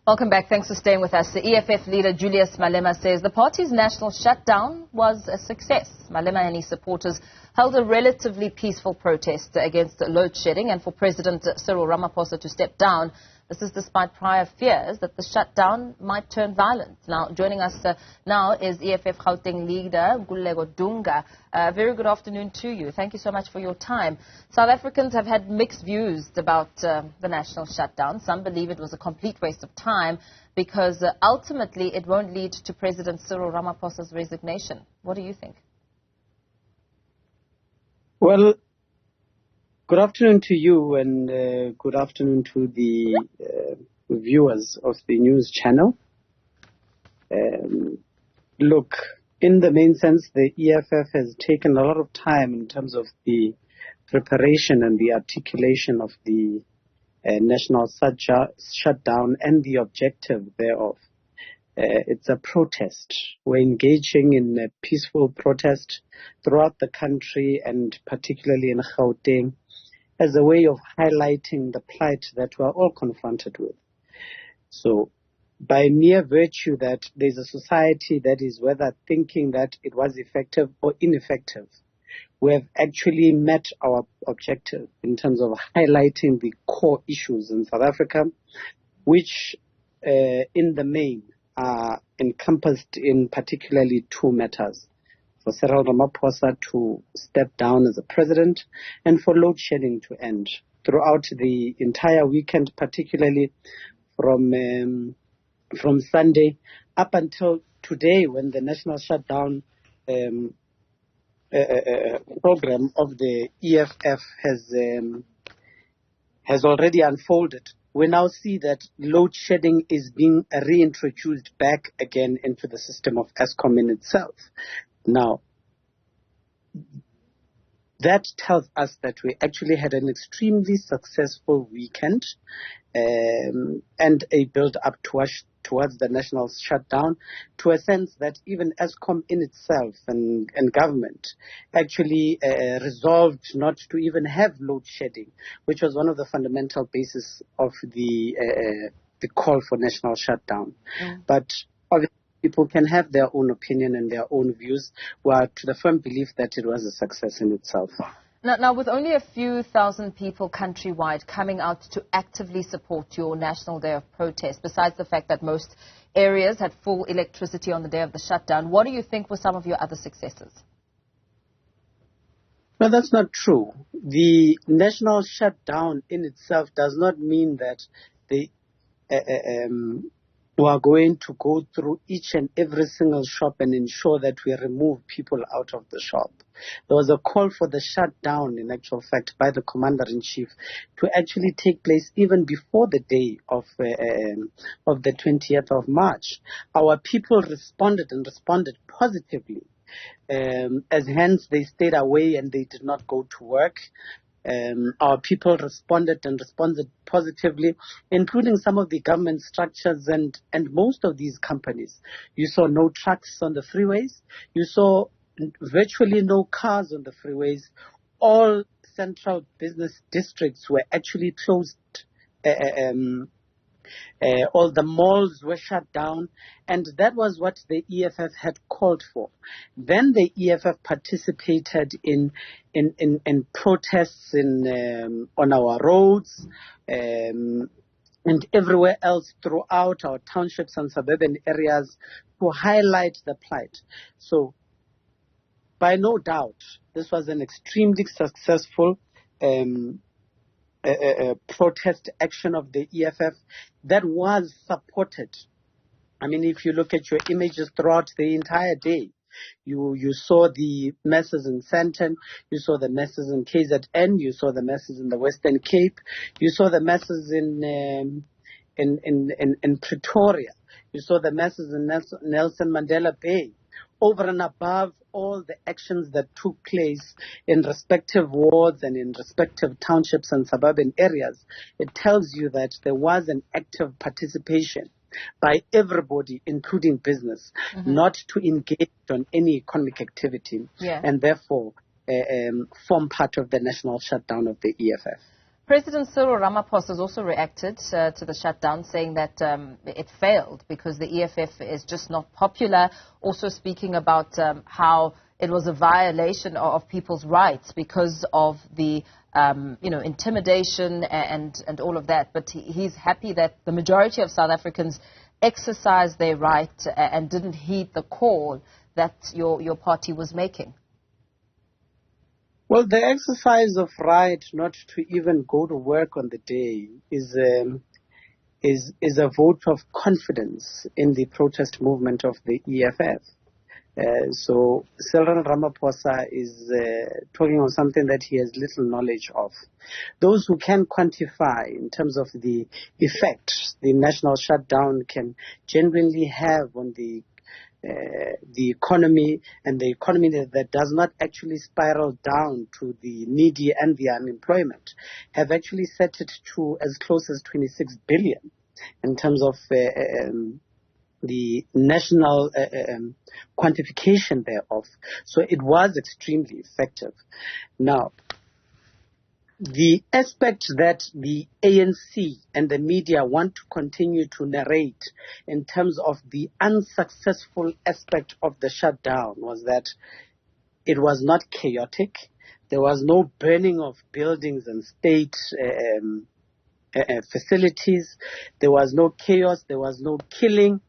Welcome back. Thanks for staying with us. The EFF leader Julius Malema says the party's national shutdown was a success. Malema and his supporters held a relatively peaceful protest against load shedding and for President Cyril Ramaphosa to step down. This is despite prior fears that the shutdown might turn violent. Now, joining us now is EFF Gauteng leader Nkululeko Dunga. Very good afternoon to you. Thank you so much for your time. South Africans have had mixed views about the national shutdown. Some believe it was a complete waste of time because ultimately it won't lead to President Cyril Ramaphosa's resignation. What do you think? Well, good afternoon to you and good afternoon to the viewers of the news channel. Look, in the main sense, the EFF has taken a lot of time in terms of the preparation and the articulation of the national shutdown and the objective thereof. It's a protest. We're engaging in a peaceful protest throughout the country and particularly in Gauteng as a way of highlighting the plight that we're all confronted with. So by mere virtue that there's a society that is whether thinking that it was effective or ineffective, we have actually met our objective in terms of highlighting the core issues in South Africa, which in the main are encompassed in particularly two matters: for Cyril Ramaphosa to step down as a president and for load shedding to end. Throughout the entire weekend, particularly from Sunday up until today, when the national shutdown program of the EFF has already unfolded, we now see that load shedding is being reintroduced back again into the system of Eskom in itself. Now, that tells us that we actually had an extremely successful weekend and a build-up towards the national shutdown, to a sense that even Eskom in itself and government actually resolved not to even have load shedding, which was one of the fundamental bases of the call for national shutdown. But obviously, people can have their own opinion and their own views. We're to the firm belief that it was a success in itself. Now, with only a few thousand people countrywide coming out to actively support your National Day of Protest, besides the fact that most areas had full electricity on the day of the shutdown, what do you think were some of your other successes? Well, that's not true. The national shutdown in itself does not mean that we are going to go through each and every single shop and ensure that we remove people out of the shop. There was a call for the shutdown, in actual fact, by the Commander-in-Chief to actually take place even before the day of the 20th of March. Our people responded positively, as hence they stayed away and they did not go to work. Our people responded positively, including some of the government structures and most of these companies. You saw no trucks on the freeways. You saw virtually no cars on the freeways. All central business districts were actually closed. All the malls were shut down, and that was what the EFF had called for. Then the EFF participated in protests on our roads and everywhere else throughout our townships and suburban areas to highlight the plight. So, by no doubt, this was an extremely successful protest action of the EFF that was supported. I mean, if you look at your images throughout the entire day, you saw the masses in Sandton, you saw the masses in KZN, you saw the masses in the Western Cape, you saw the masses in Pretoria, you saw the masses in Nelson Mandela Bay. Over and above all the actions that took place in respective wards and in respective townships and suburban areas, it tells you that there was an active participation by everybody, including business, not to engage on any economic activity and therefore form part of the national shutdown of the EFF. President Cyril Ramaphosa has also reacted to the shutdown, saying that it failed because the EFF is just not popular, also speaking about how it was a violation of people's rights because of the intimidation and all of that. But he's happy that the majority of South Africans exercised their right and didn't heed the call that your party was making. Well, the exercise of right not to even go to work on the day is a vote of confidence in the protest movement of the EFF. So Cyril Ramaphosa is talking on something that he has little knowledge of. Those who can quantify in terms of the effect the national shutdown can genuinely have on the economy, and the economy that does not actually spiral down to the needy and the unemployment, have actually set it to as close as 26 billion in terms of the national quantification thereof. So it was extremely effective. Now, the aspect that the ANC and the media want to continue to narrate in terms of the unsuccessful aspect of the shutdown was that it was not chaotic. There was no burning of buildings and state facilities. There was no chaos. There was no killing.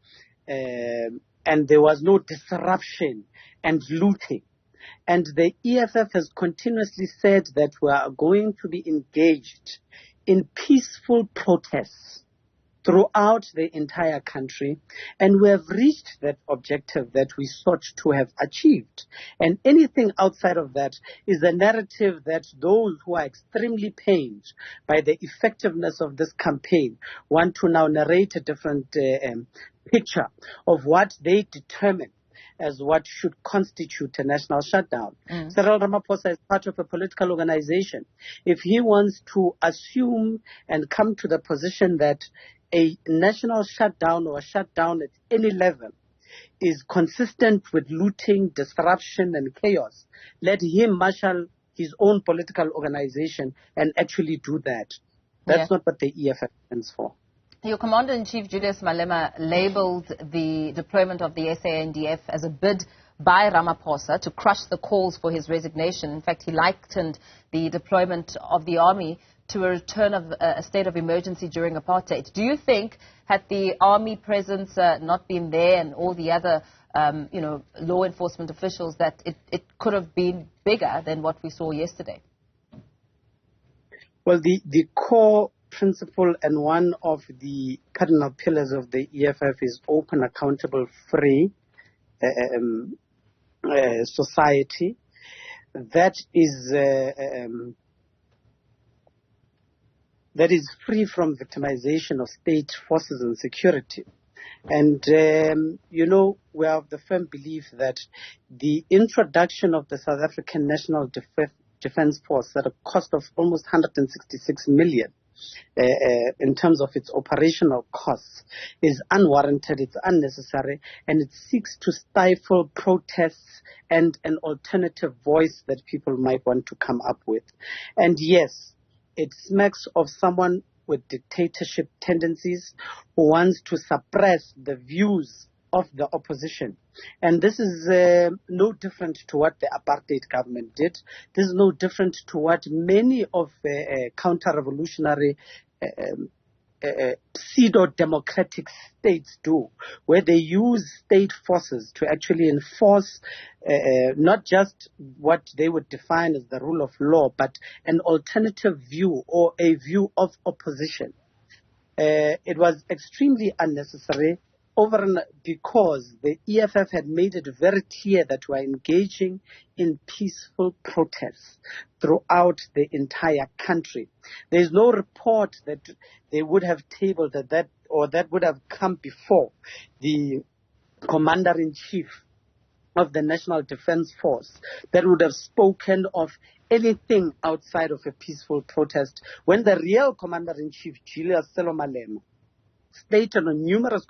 And there was no disruption and looting. And the EFF has continuously said that we are going to be engaged in peaceful protests throughout the entire country, and we have reached that objective that we sought to have achieved. And anything outside of that is a narrative that those who are extremely pained by the effectiveness of this campaign want to now narrate a different picture of what they determine as what should constitute a national shutdown. Cyril Ramaphosa is part of a political organization. If he wants to assume and come to the position that a national shutdown or a shutdown at any level is consistent with looting, disruption, and chaos, let him marshal his own political organization and actually do that. That's not what the EFF stands for. Your Commander-in-Chief, Julius Malema, labeled the deployment of the SANDF as a bid by Ramaphosa to crush the calls for his resignation. In fact, he likened the deployment of the army to a return of a state of emergency during apartheid. Do you think, had the army presence not been there and all the other law enforcement officials, that it could have been bigger than what we saw yesterday? Well, the core principle and one of the cardinal pillars of the EFF is open, accountable, free society that is free from victimization of state forces and security. And, we are of the firm belief that the introduction of the South African National Defense Force at a cost of almost 166 million in terms of its operational costs is unwarranted, it's unnecessary, and it seeks to stifle protests and an alternative voice that people might want to come up with. And yes, it smacks of someone with dictatorship tendencies who wants to suppress the views of the opposition. And this is no different to what the apartheid government did. This is no different to what many of counter-revolutionary pseudo-democratic states do, where they use state forces to actually enforce not just what they would define as the rule of law, but an alternative view or a view of opposition. It was extremely unnecessary because the EFF had made it very clear that we are engaging in peaceful protests throughout the entire country. There is no report that they would have tabled that would have come before the Commander-in-Chief of the National Defense Force that would have spoken of anything outside of a peaceful protest, when the real Commander-in-Chief, Julius Malema, stated on numerous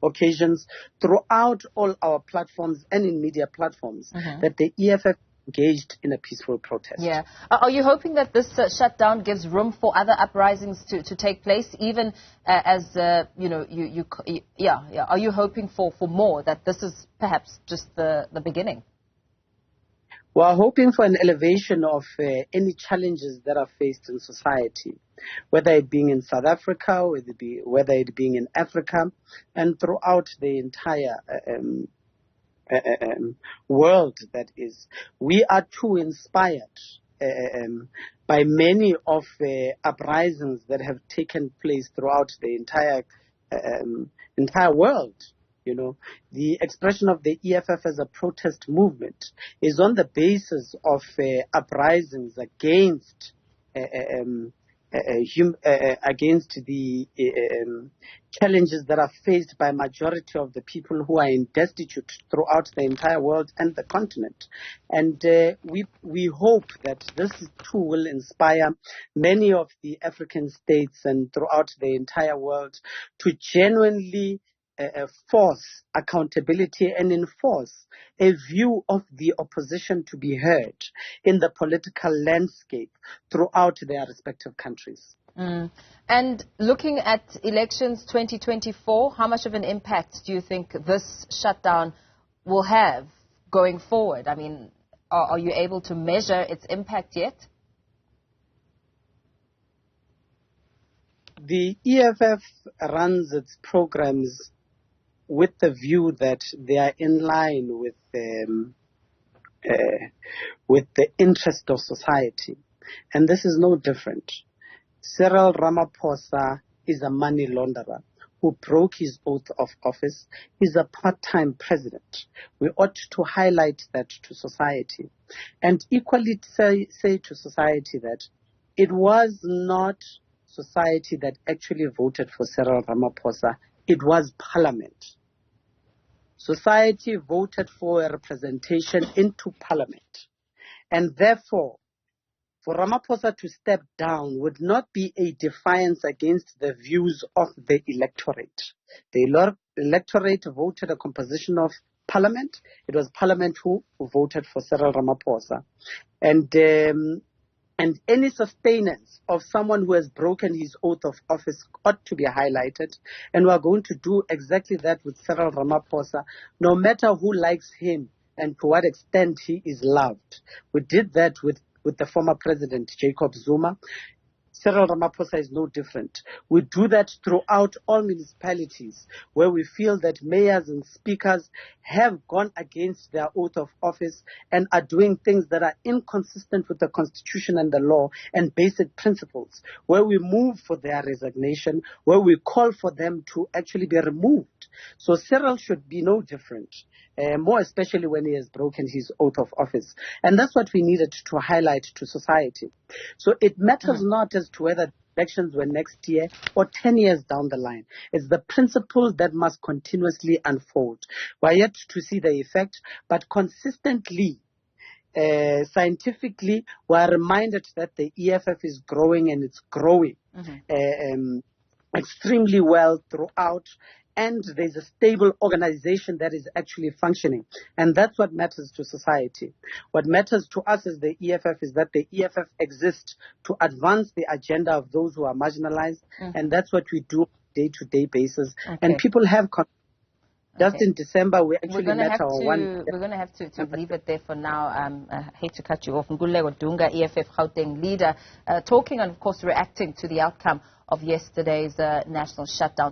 occasions throughout all our platforms and in media platforms that the EFF engaged in a peaceful protest. Yeah. Are you hoping that this shutdown gives room for other uprisings to take place, even as, you know, are you hoping for more, that this is perhaps just the beginning? We are hoping for an elevation of any challenges that are faced in society, whether it being in South Africa, whether it being in Africa, and throughout the entire world. That is, we are too inspired by many of the uprisings that have taken place throughout the entire world. You know, the expression of the EFF as a protest movement is on the basis of uprisings against the challenges that are faced by majority of the people who are in destitute throughout the entire world and the continent. And we hope that this too will inspire many of the African states and throughout the entire world to genuinely force accountability and enforce a view of the opposition to be heard in the political landscape throughout their respective countries. And looking at elections 2024, how much of an impact do you think this shutdown will have going forward? I mean, are you able to measure its impact yet? The EFF runs its programs with the view that they are in line with the interest of society. And this is no different. Cyril Ramaphosa is a money launderer who broke his oath of office. He's a part-time president. We ought to highlight that to society. And equally say to society that it was not society that actually voted for Cyril Ramaphosa. It was Parliament. Society voted for a representation into Parliament. And therefore, for Ramaphosa to step down would not be a defiance against the views of the electorate. The electorate voted a composition of Parliament. It was Parliament who voted for Cyril Ramaphosa. And any sustenance of someone who has broken his oath of office ought to be highlighted. And we are going to do exactly that with Cyril Ramaphosa, no matter who likes him and to what extent he is loved. We did that with the former president, Jacob Zuma. Cyril Ramaphosa is no different. We do that throughout all municipalities where we feel that mayors and speakers have gone against their oath of office and are doing things that are inconsistent with the constitution and the law and basic principles, where we move for their resignation, where we call for them to actually be removed. So Cyril should be no different. More especially when he has broken his oath of office. And that's what we needed to highlight to society. So it matters not as to whether elections were next year or 10 years down the line. It's the principles that must continuously unfold. We're yet to see the effect, but consistently, scientifically, we're reminded that the EFF is growing, and it's growing extremely well throughout. And there's a stable organization that is actually functioning. And that's what matters to society. What matters to us as the EFF is that the EFF exists to advance the agenda of those who are marginalized. And that's what we do on a day-to-day basis. And people have just in December, we actually met our one... We're going to have to leave it there for now. I hate to cut you off. Nkululeko Dunga, EFF Gauteng leader, talking and, of course, reacting to the outcome of yesterday's national shutdown.